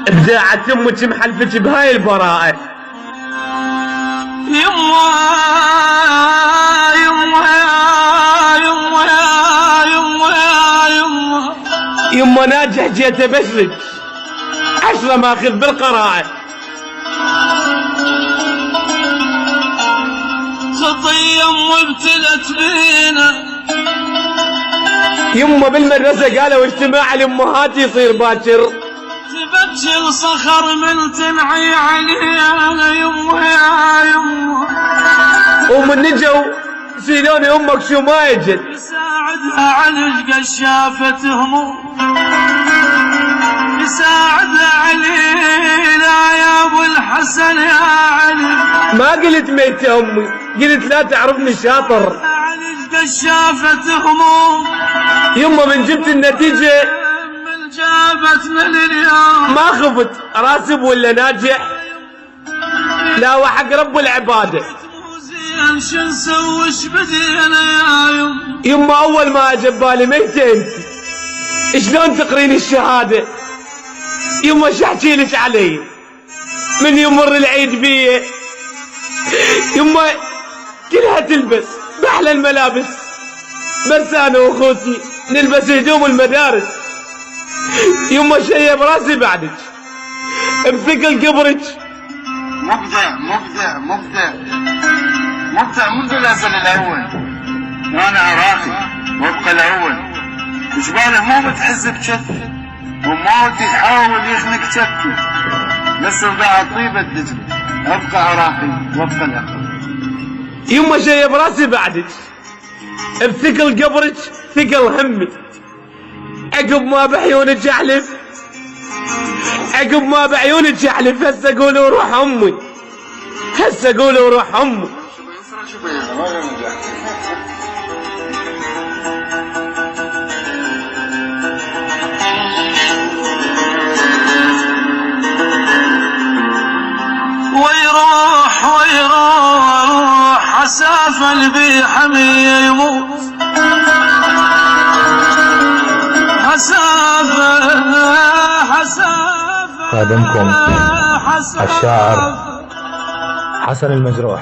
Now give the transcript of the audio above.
بداعة يمك محلفك بهاي البراءة. يما يما يما يما يما يما ناجح جيت ابشرك 10 ماخذ بالقراءة. خطية ابتلت بينا. يما بالمدرسة قالوا اجتماع الامهات يصير باكر. تبكي الصخر من تنعي علينا يما يا يما. ومن نجوا سيلوني امك شو ما يجد. يساعدها على شافت هموم. يساعدها علينا يا ابو الحسن يا علي. ما قلت ميت امي، قلت لا تعرفني شاطر. على شافت هموم. يما من جبت النتيجة من جابتنا لليوم ما خفت راسب ولا ناجح، لا وحق رب العبادة. زين شو نسوي ايش بدينا يا يما اول ما اجى ببالي ميتة انت، شلون تقرين الشهادة؟ يما شحكي لك علي من يمر العيد بيه. يما كلها تلبس باحلى الملابس، بس انا واخوتي نلبس هدوم المدارس. يما شي براسي بعدك بثقل قبرك. مبدع منذ الازل الاول، وانا عراقي وابقى الاول. وجباله مو بتحز بكفي وموتي يحاول يخنق كفي، بس رضاع طيبة دجل ابقى عراقي وابقى الاول. يما شي براسي بعدك بثقل قبرك ثقل همي. عقب ما بعيونك احلف، عقب ما بعيونك احلف، هسه قولوا روح امي، هسه قولوا روح امي. ويروح حساف البي حمية يموت. حساف خادمكم الشاعر حسن المجروح.